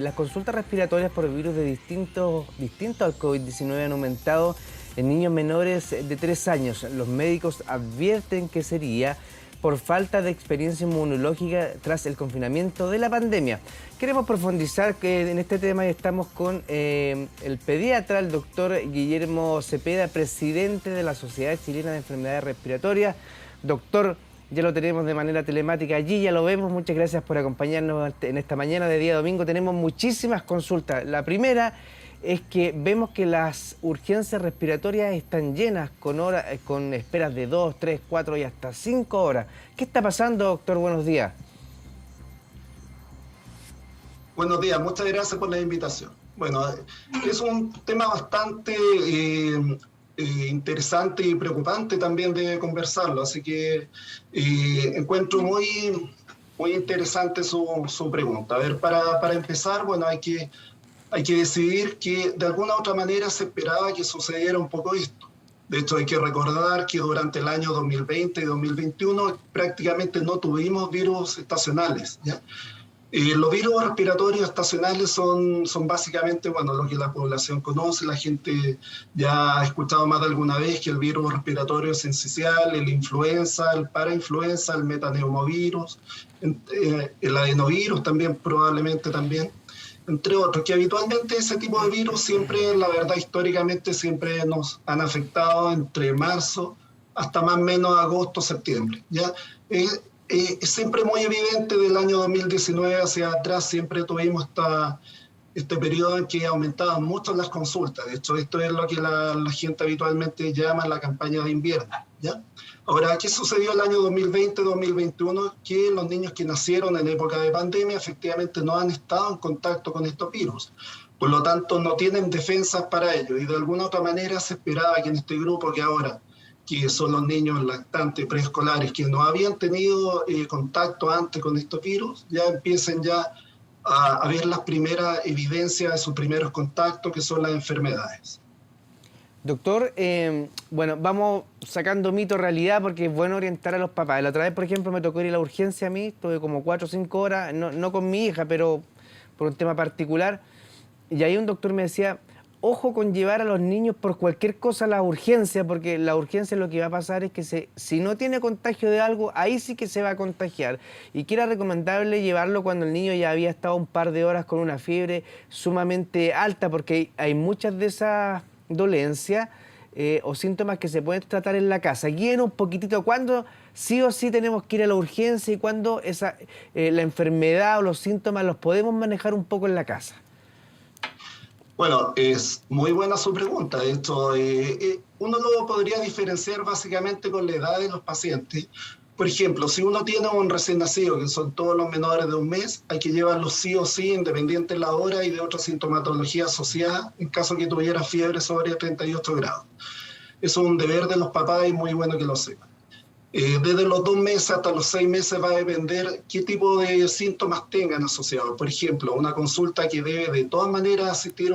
Las consultas respiratorias por virus distintos al COVID-19 han aumentado en niños menores de 3 años. Los médicos advierten que sería por falta de experiencia inmunológica tras el confinamiento de la pandemia. Queremos profundizar en este tema y estamos con el pediatra, el doctor Guillermo Cepeda, presidente de la Sociedad Chilena de Enfermedades Respiratorias. Doctor, ya lo tenemos de manera telemática allí, ya lo vemos. Muchas gracias por acompañarnos en esta mañana de día domingo. Tenemos muchísimas consultas. La primera es que vemos que las urgencias respiratorias están llenas con esperas de 2, 3, 4 y hasta 5 horas. ¿Qué está pasando, doctor? Buenos días. Buenos días, muchas gracias por la invitación. Bueno, es un tema bastante interesante y preocupante también de conversarlo, así que encuentro muy interesante su pregunta. A ver, para empezar, bueno, hay que decidir que de alguna u otra manera se esperaba que sucediera un poco esto. De hecho, hay que recordar que durante el año 2020 y 2021 prácticamente no tuvimos virus estacionales, ¿ya? Los virus respiratorios estacionales son básicamente, bueno, lo que la población conoce. La gente ya ha escuchado más de alguna vez que el virus respiratorio esencial, el influenza, el parainfluenza, el metaneumovirus, el adenovirus también, probablemente también, entre otros, que habitualmente ese tipo de virus siempre, la verdad, históricamente siempre nos han afectado entre marzo hasta más o menos agosto, septiembre, ¿ya? Es siempre muy evidente del año 2019 hacia atrás, siempre tuvimos este periodo en que aumentaban mucho las consultas. De hecho, esto es lo que la gente habitualmente llama la campaña de invierno, ¿ya? Ahora, ¿qué sucedió el año 2020-2021? Que los niños que nacieron en época de pandemia efectivamente no han estado en contacto con estos virus. Por lo tanto, no tienen defensas para ello. Y de alguna otra manera se esperaba que en este grupo que ahora, que son los niños lactantes preescolares que no habían tenido contacto antes con estos virus, ya empiecen ya a ver las primeras evidencias de sus primeros contactos, que son las enfermedades. Doctor, bueno, vamos sacando mito realidad porque es bueno orientar a los papás. La otra vez, por ejemplo, me tocó ir a la urgencia a mí, estuve como 4 o 5 horas, no con mi hija, pero por un tema particular. Y ahí un doctor me decía, ojo con llevar a los niños por cualquier cosa a la urgencia, porque la urgencia lo que va a pasar es que si no tiene contagio de algo, ahí sí que se va a contagiar. Y que era recomendable llevarlo cuando el niño ya había estado un par de horas con una fiebre sumamente alta, porque hay muchas de esas dolencias o síntomas que se pueden tratar en la casa. Guíen un poquitito cuándo sí o sí tenemos que ir a la urgencia y cuándo la enfermedad o los síntomas los podemos manejar un poco en la casa. Bueno, es muy buena su pregunta. De hecho, uno lo podría diferenciar básicamente con la edad de los pacientes. Por ejemplo, si uno tiene un recién nacido, que son todos los menores de un mes, hay que llevarlos sí o sí, independiente de la hora y de otra sintomatología asociada, en caso que tuviera fiebre sobre 38 grados. Eso es un deber de los papás y muy bueno que lo sepan. Desde los 2 meses hasta los 6 meses va a depender qué tipo de síntomas tengan asociados. Por ejemplo, una consulta que debe de todas maneras asistir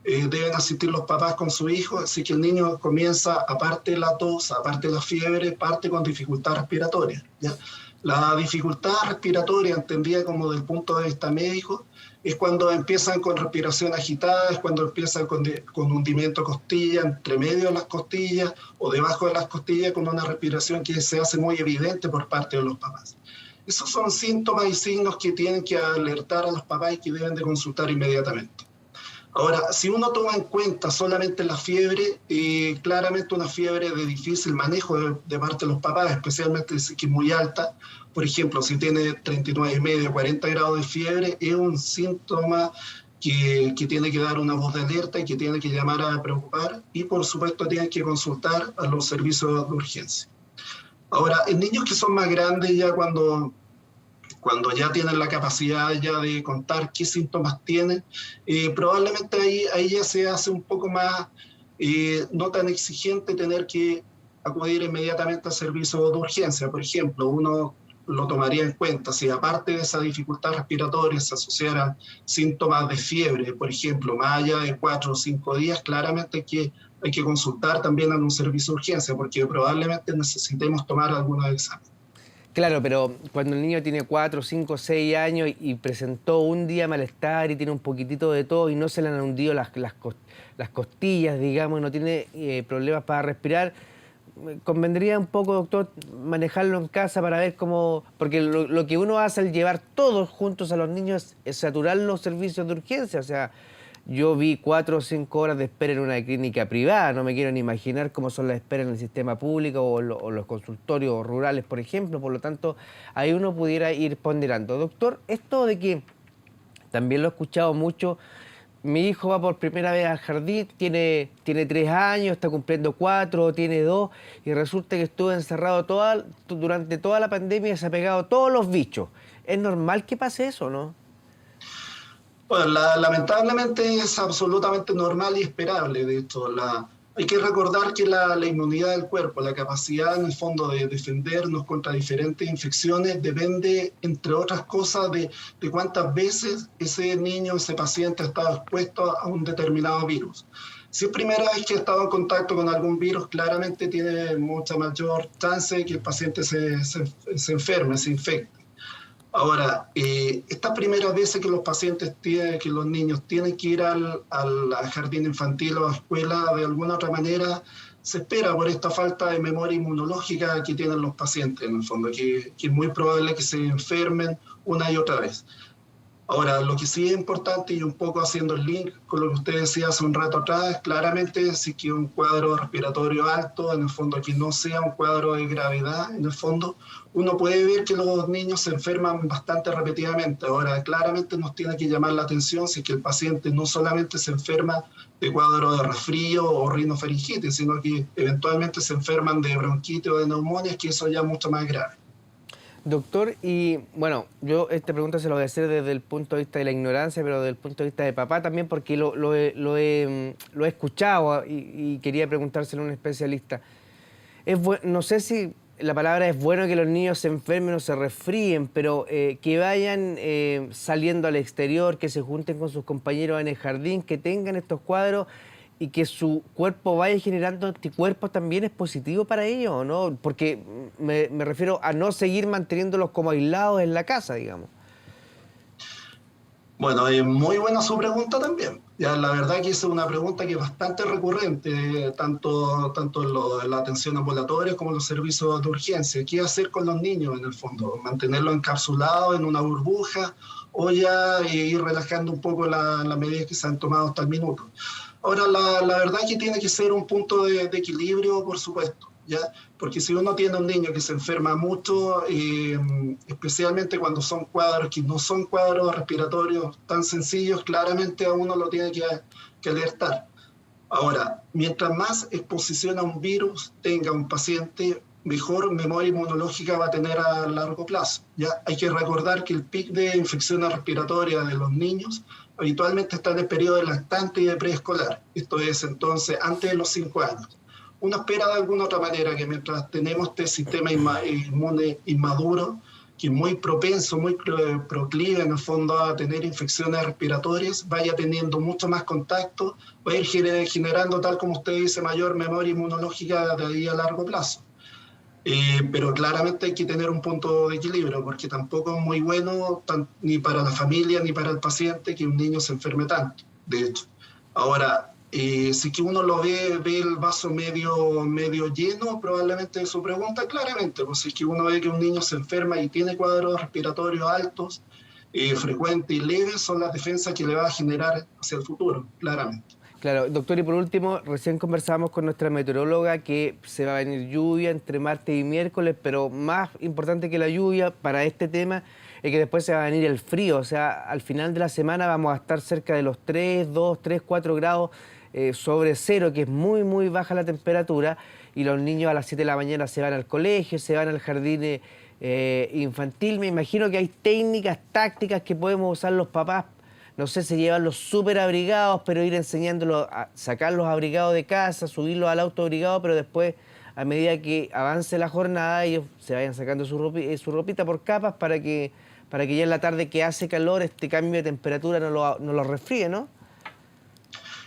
deben asistir los papás con su hijo, así que el niño comienza, aparte de la tos, aparte de la fiebre, parte con dificultad respiratoria, ¿ya? La dificultad respiratoria, entendida como del punto de vista médico, es cuando empiezan con respiración agitada, es cuando empiezan con hundimiento de costilla, entre medio de las costillas o debajo de las costillas, con una respiración que se hace muy evidente por parte de los papás. Esos son síntomas y signos que tienen que alertar a los papás y que deben de consultar inmediatamente. Ahora, si uno toma en cuenta solamente la fiebre, claramente una fiebre de difícil manejo de parte de los papás, especialmente si es muy alta. Por ejemplo, si tiene 39,5, 40 grados de fiebre, es un síntoma que tiene que dar una voz de alerta y que tiene que llamar a preocupar, y por supuesto tiene que consultar a los servicios de urgencia. Ahora, en niños que son más grandes, ya cuando ya tienen la capacidad ya de contar qué síntomas tienen, probablemente ahí ya se hace un poco más, no tan exigente tener que acudir inmediatamente al servicio de urgencia. Por ejemplo, uno lo tomaría en cuenta si aparte de esa dificultad respiratoria se asociaran síntomas de fiebre, por ejemplo, más allá de 4 o 5 días, claramente hay que consultar también a un servicio de urgencia, porque probablemente necesitemos tomar algunos exámenes. Claro, pero cuando el niño tiene 4, 5, 6 años y presentó un día malestar y tiene un poquitito de todo y no se le han hundido las costillas, digamos, y no tiene problemas para respirar, convendría un poco, doctor, manejarlo en casa para ver cómo... Porque lo que uno hace al llevar todos juntos a los niños es saturar los servicios de urgencia. O sea, yo vi 4 o 5 horas de espera en una clínica privada. No me quiero ni imaginar cómo son las esperas en el sistema público o los consultorios rurales, por ejemplo. Por lo tanto, ahí uno pudiera ir ponderando. Doctor, esto de que también lo he escuchado mucho. Mi hijo va por primera vez al jardín, tiene 3 años, está cumpliendo 4, tiene 2, y resulta que estuvo encerrado durante toda la pandemia y se ha pegado todos los bichos. ¿Es normal que pase eso, no? Bueno, lamentablemente es absolutamente normal y esperable. De hecho, hay que recordar que la inmunidad del cuerpo, la capacidad en el fondo de defendernos contra diferentes infecciones, depende, entre otras cosas, de cuántas veces ese niño, ese paciente ha estado expuesto a un determinado virus. Si es primera vez que ha estado en contacto con algún virus, claramente tiene mucha mayor chance de que el paciente se enferme, se infecte. Ahora, estas primeras veces que los pacientes tienen, que los niños tienen que ir al jardín infantil o a la escuela, de alguna otra manera, se espera por esta falta de memoria inmunológica que tienen los pacientes, en el fondo, que es muy probable que se enfermen una y otra vez. Ahora, lo que sí es importante, y un poco haciendo el link con lo que usted decía hace un rato atrás, claramente si que un cuadro respiratorio alto, en el fondo que no sea un cuadro de gravedad, en el fondo, uno puede ver que los niños se enferman bastante repetidamente. Ahora, claramente nos tiene que llamar la atención si es que el paciente no solamente se enferma de cuadro de resfrío o rinofaringitis, sino que eventualmente se enferman de bronquitis o de neumonía, que eso ya es mucho más grave. Doctor, y bueno, yo esta pregunta se la voy a hacer desde el punto de vista de la ignorancia, pero desde el punto de vista de papá también, porque lo he escuchado y quería preguntárselo a un especialista. No sé si la palabra es bueno que los niños se enfermen o se resfríen, pero que vayan saliendo al exterior, que se junten con sus compañeros en el jardín, que tengan estos cuadros y que su cuerpo vaya generando anticuerpos también es positivo para ellos, ¿o no? Porque me refiero a no seguir manteniéndolos como aislados en la casa, digamos. Bueno, es muy buena su pregunta también. Ya, la verdad que es una pregunta que es bastante recurrente, tanto en la atención ambulatoria como en los servicios de urgencia. ¿Qué hacer con los niños en el fondo? ¿Mantenerlos encapsulados en una burbuja o ya ir relajando un poco las medidas que se han tomado hasta el minuto? Ahora, la verdad que tiene que ser un punto de equilibrio, por supuesto, ¿ya? Porque si uno tiene un niño que se enferma mucho, especialmente cuando son cuadros que no son cuadros respiratorios tan sencillos, claramente a uno lo tiene que alertar. Ahora, mientras más exposición a un virus tenga un paciente, mejor memoria inmunológica va a tener a largo plazo. Ya hay que recordar que el pic de infecciones respiratorias de los niños habitualmente está en el periodo de lactante y de preescolar. Esto es entonces antes de los 5 años. Uno espera de alguna otra manera que mientras tenemos este sistema inmune inmaduro, que es muy propenso, muy proclive en el fondo a tener infecciones respiratorias, vaya teniendo mucho más contacto, va a ir generando, tal como usted dice, mayor memoria inmunológica de ahí a largo plazo. Pero claramente hay que tener un punto de equilibrio, porque tampoco es muy bueno ni para la familia ni para el paciente que un niño se enferme tanto, de hecho. Ahora, si que uno lo ve el vaso medio lleno, probablemente su pregunta, claramente, pues si es que uno ve que un niño se enferma y tiene cuadros respiratorios altos, frecuentes y leves, son las defensas que le va a generar hacia el futuro, claramente. Claro, doctor, y por último, recién conversamos con nuestra meteoróloga que se va a venir lluvia entre martes y miércoles, pero más importante que la lluvia para este tema es que después se va a venir el frío. O sea, al final de la semana vamos a estar cerca de los 4 grados sobre cero, que es muy, muy baja la temperatura, y los niños a las 7 de la mañana se van al colegio, se van al jardín infantil. Me imagino que hay técnicas, tácticas que podemos usar los papás. No sé, se llevan los súper abrigados, pero ir enseñándolos a sacar los abrigados de casa, subirlos al auto abrigado, pero después, a medida que avance la jornada, ellos se vayan sacando su ropita por capas para que ya en la tarde que hace calor, este cambio de temperatura no lo resfríe, ¿no?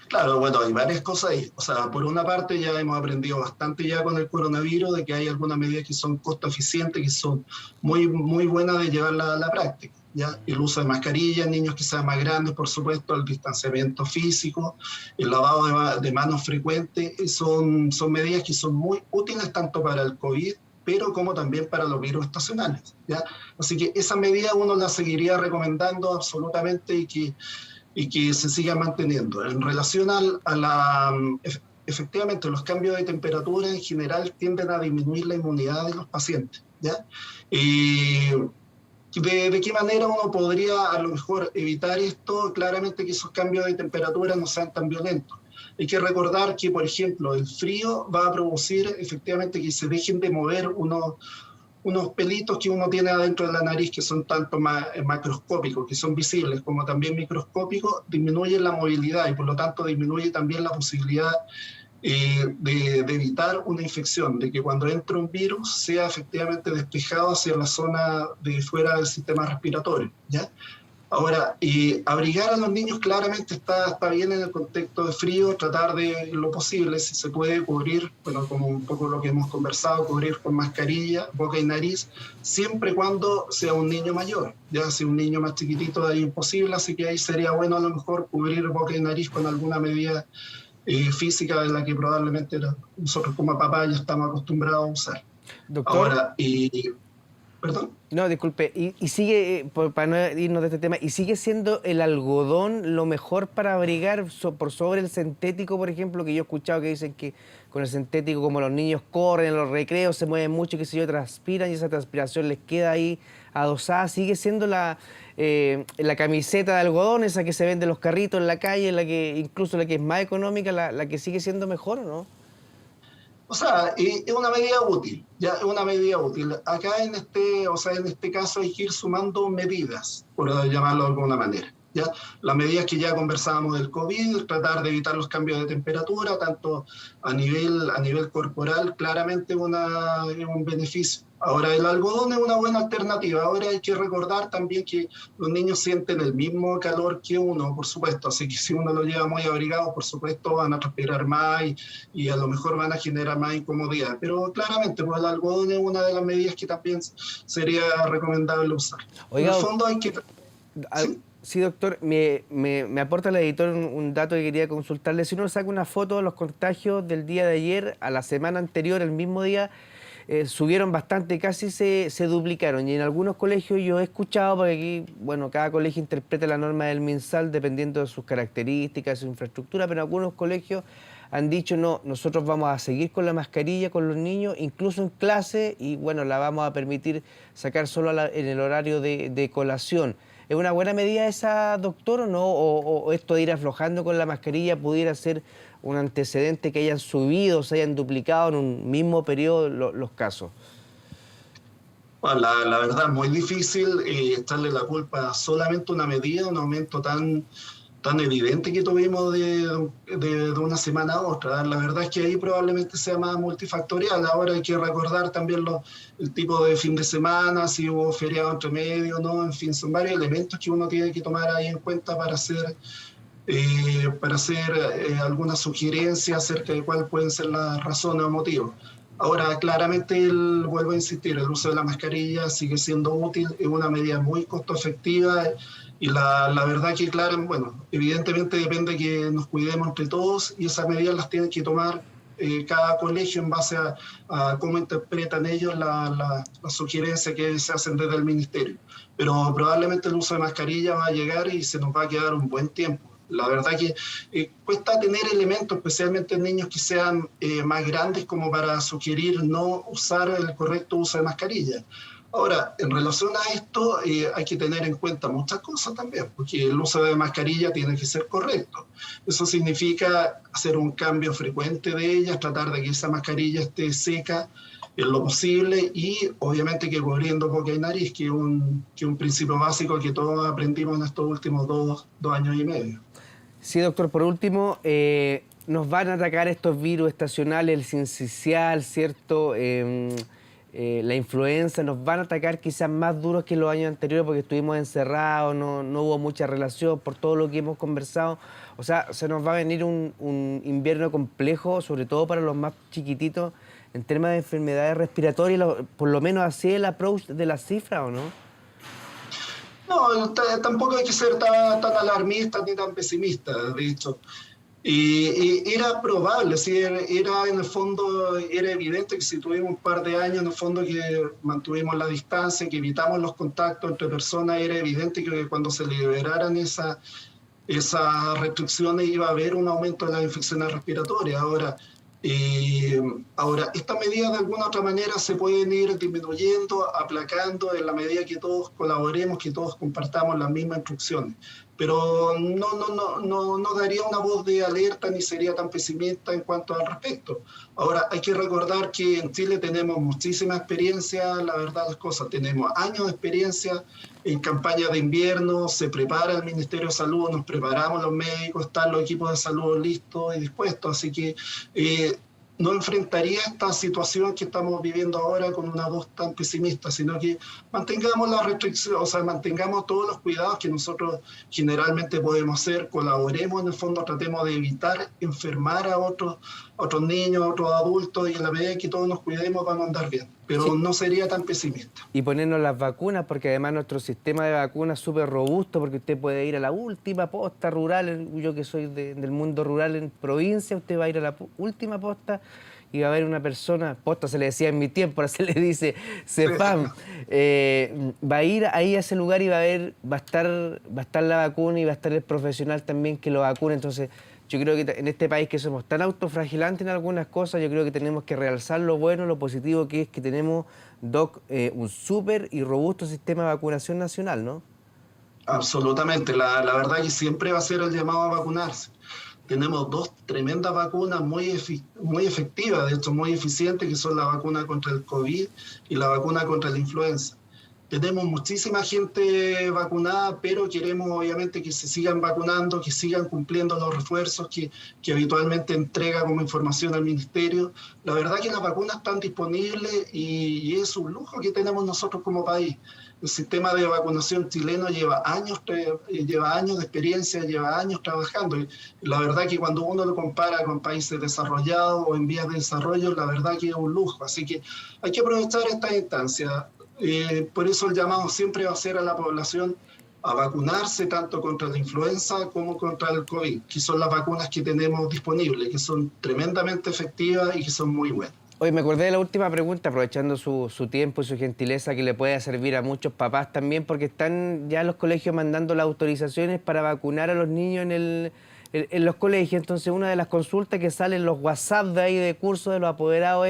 Claro, bueno, hay varias cosas ahí. O sea, por una parte ya hemos aprendido bastante ya con el coronavirus de que hay algunas medidas que son costo eficientes, que son muy buenas de llevarla a la práctica. ¿Ya? El uso de mascarillas, niños que sean más grandes, por supuesto, el distanciamiento físico, el lavado de manos frecuente, son medidas que son muy útiles tanto para el COVID, pero como también para los virus estacionales. ¿Ya? Así que esa medida uno la seguiría recomendando absolutamente y que se siga manteniendo. En relación efectivamente, los cambios de temperatura en general tienden a disminuir la inmunidad de los pacientes. ¿Ya? Y ¿de qué manera uno podría a lo mejor evitar esto? Claramente que esos cambios de temperatura no sean tan violentos. Hay que recordar que, por ejemplo, el frío va a producir efectivamente que se dejen de mover unos pelitos que uno tiene adentro de la nariz que son tanto macroscópicos, que son visibles, como también microscópicos, disminuyen la movilidad y por lo tanto disminuye también la posibilidad de evitar una infección, de que cuando entre un virus sea efectivamente despejado hacia la zona de fuera del sistema respiratorio, ¿ya? Ahora, abrigar a los niños claramente está bien en el contexto de frío, tratar de lo posible, si se puede cubrir, bueno, como un poco lo que hemos conversado, cubrir con mascarilla, boca y nariz, siempre y cuando sea un niño mayor. Ya si un niño más chiquitito ahí imposible, así que ahí sería bueno a lo mejor cubrir boca y nariz con alguna medida física de la que probablemente nosotros como papás ya estamos acostumbrados a usar. Doctor. Ahora, perdón. No, disculpe, y sigue, para no irnos de este tema, ¿y sigue siendo el algodón lo mejor para abrigar por sobre el sintético, por ejemplo? Que yo he escuchado que dicen que con el sintético, como los niños corren en los recreos, se mueven mucho, qué sé yo, transpiran y esa transpiración les queda ahí adosada. ¿Sigue siendo la camiseta de algodón, esa que se vende en los carritos en la calle, incluso la que es más económica, la que sigue siendo mejor o no? O sea, es una medida útil, ya es una medida útil. Acá en este caso hay que ir sumando medidas, por llamarlo de alguna manera. ¿Ya? Las medidas que ya conversábamos del COVID, tratar de evitar los cambios de temperatura, tanto a nivel corporal, claramente es un beneficio. Ahora, el algodón es una buena alternativa. Ahora hay que recordar también que los niños sienten el mismo calor que uno, por supuesto. Así que si uno lo lleva muy abrigado, por supuesto, van a transpirar más y a lo mejor van a generar más incomodidad. Pero claramente, pues el algodón es una de las medidas que también sería recomendable usar. Oiga, en el fondo hay que... ¿Sí? Sí, doctor, me aporta el editor un dato que quería consultarle. Si uno saca una foto de los contagios del día de ayer a la semana anterior, el mismo día, subieron bastante, casi se duplicaron. Y en algunos colegios yo he escuchado, porque aquí, bueno, cada colegio interpreta la norma del MinSal dependiendo de sus características, su infraestructura, pero en algunos colegios han dicho, no, nosotros vamos a seguir con la mascarilla con los niños, incluso en clase, y bueno, la vamos a permitir sacar solo en el horario de colación. ¿Es una buena medida esa, doctor, o no? ¿O esto de ir aflojando con la mascarilla pudiera ser un antecedente que hayan subido, se hayan duplicado en un mismo periodo los casos? Bueno, la verdad es muy difícil echarle la culpa a solamente una medida, un aumento tan evidente que tuvimos de una semana a otra. La verdad es que ahí probablemente sea más multifactorial. Ahora hay que recordar también el tipo de fin de semana, si hubo feriado entre medio, ¿no? En fin, son varios elementos que uno tiene que tomar ahí en cuenta para hacer alguna sugerencia acerca de cuáles pueden ser las razones o motivos. Ahora, claramente, vuelvo a insistir, el uso de la mascarilla sigue siendo útil, es una medida muy costo efectiva y la verdad que, claro, bueno, evidentemente depende que nos cuidemos entre todos y esas medidas las tienen que tomar cada colegio en base a cómo interpretan ellos la sugerencia que se hacen desde el ministerio. Pero probablemente el uso de mascarilla va a llegar y se nos va a quedar un buen tiempo. La verdad que cuesta tener elementos, especialmente en niños que sean más grandes, como para sugerir no usar el correcto uso de mascarilla. Ahora, en relación a esto, hay que tener en cuenta muchas cosas también, porque el uso de mascarilla tiene que ser correcto. Eso significa hacer un cambio frecuente de ellas, tratar de que esa mascarilla esté seca en lo posible y obviamente que cubriendo boca y nariz, que es un principio básico que todos aprendimos en estos últimos dos años y medio. Sí, doctor, por último, nos van a atacar estos virus estacionales, el sincicial, ¿cierto? la influenza, nos van a atacar quizás más duros que los años anteriores porque estuvimos encerrados, no hubo mucha relación por todo lo que hemos conversado. O sea, se nos va a venir un invierno complejo, sobre todo para los más chiquititos, en temas de enfermedades respiratorias, por lo menos así es el approach de la cifra, ¿o no? No, tampoco hay que ser tan alarmista ni tan pesimista, de hecho. Y era probable, sí, era en el fondo, era evidente que si tuvimos un par de años, en el fondo que mantuvimos la distancia, que evitamos los contactos entre personas, era evidente que cuando se liberaran esas restricciones iba a haber un aumento de las infecciones respiratorias. Ahora, estas medidas de alguna otra manera se pueden ir disminuyendo, aplacando en la medida que todos colaboremos, que todos compartamos las mismas instrucciones. Pero no daría una voz de alerta ni sería tan pesimista en cuanto al respecto. Ahora, hay que recordar que en Chile tenemos muchísima experiencia, la verdad las cosas, tenemos años de experiencia en campaña de invierno, se prepara el Ministerio de Salud, nos preparamos los médicos, están los equipos de salud listos y dispuestos, así que no enfrentaría esta situación que estamos viviendo ahora con una voz tan pesimista, sino que mantengamos la restricción, o sea, mantengamos todos los cuidados que nosotros generalmente podemos hacer, colaboremos en el fondo, tratemos de evitar enfermar a otros niños, a otros adultos, y en la medida que todos nos cuidemos vamos a andar bien, pero sí, no sería tan pesimista. Y ponernos las vacunas, porque además nuestro sistema de vacunas es súper robusto, porque usted puede ir a la última posta rural, yo que soy del mundo rural en provincia, usted va a ir a la última posta y va a haber una persona, posta se le decía en mi tiempo, ahora se le dice CEPAM, va a ir ahí a ese lugar y va a estar la vacuna y va a estar el profesional también que lo vacune. Entonces yo creo que en este país que somos tan autoflagelantes en algunas cosas, yo creo que tenemos que realzar lo bueno, lo positivo que es que tenemos, Doc, un súper y robusto sistema de vacunación nacional, ¿no? Absolutamente, la verdad que siempre va a ser el llamado a vacunarse. Tenemos dos tremendas vacunas muy efectivas, de hecho muy eficientes, que son la vacuna contra el COVID y la vacuna contra la influenza. Tenemos muchísima gente vacunada, pero queremos obviamente que se sigan vacunando, que sigan cumpliendo los refuerzos que habitualmente entrega como información al Ministerio. La verdad que las vacunas están disponibles y es un lujo que tenemos nosotros como país. El sistema de vacunación chileno lleva años de experiencia, lleva años trabajando. Y la verdad que cuando uno lo compara con países desarrollados o en vías de desarrollo, la verdad que es un lujo. Así que hay que aprovechar esta instancia. Por eso el llamado siempre va a ser a la población a vacunarse tanto contra la influenza como contra el COVID, que son las vacunas que tenemos disponibles, que son tremendamente efectivas y que son muy buenas. Oye, me acordé de la última pregunta, aprovechando su tiempo y su gentileza, que le puede servir a muchos papás también, porque están ya los colegios mandando las autorizaciones para vacunar a los niños en los colegios. Entonces, una de las consultas que sale en los WhatsApp de ahí de cursos de los apoderados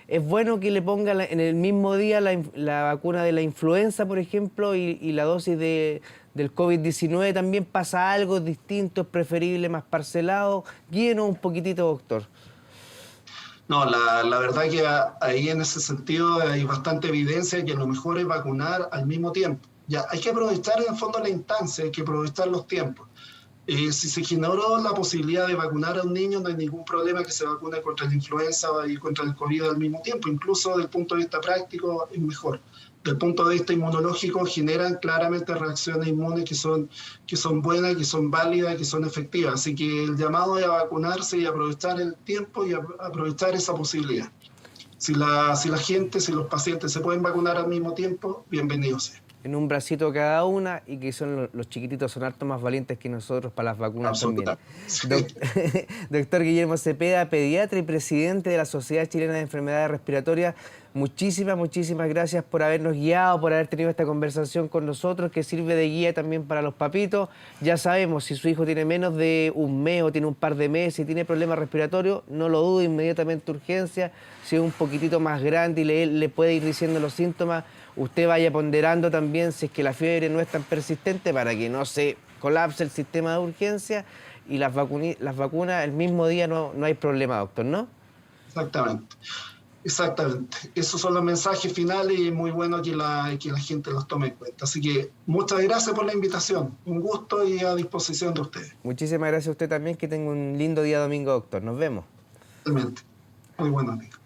es bueno que le pongan en el mismo día la vacuna de la influenza, por ejemplo, y la dosis del COVID-19. También pasa algo distinto, es preferible más parcelado. Guíenos un poquitito, doctor. No, la verdad que ahí en ese sentido hay bastante evidencia que lo mejor es vacunar al mismo tiempo. Ya, hay que aprovechar en el fondo la instancia, hay que aprovechar los tiempos. Si se generó la posibilidad de vacunar a un niño, no hay ningún problema que se vacune contra la influenza y contra el COVID al mismo tiempo. Incluso desde el punto de vista práctico es mejor. Desde el punto de vista inmunológico generan claramente reacciones inmunes que son buenas, que son válidas, que son efectivas. Así que el llamado es a vacunarse y aprovechar el tiempo y aprovechar esa posibilidad. Si los pacientes se pueden vacunar al mismo tiempo, bienvenidos sea. En un bracito cada una, y que los chiquititos son harto más valientes que nosotros para las vacunas también. Sí. Doctor Guillermo Cepeda, pediatra y presidente de la Sociedad Chilena de Enfermedades Respiratorias, muchísimas gracias por habernos guiado, por haber tenido esta conversación con nosotros, que sirve de guía también para los papitos. Ya sabemos, si su hijo tiene menos de un mes o tiene un par de meses y tiene problemas respiratorios, no lo dude, inmediatamente urgencia. Si es un poquitito más grande y le puede ir diciendo los síntomas, usted vaya ponderando también si es que la fiebre no es tan persistente para que no se colapse el sistema de urgencia, y las vacunas el mismo día no hay problema, doctor, ¿no? Exactamente. Esos son los mensajes finales y es muy bueno que la gente los tome en cuenta. Así que muchas gracias por la invitación. Un gusto y a disposición de ustedes. Muchísimas gracias a usted también. Que tenga un lindo día domingo, doctor. Nos vemos. Realmente. Muy bueno, amigo.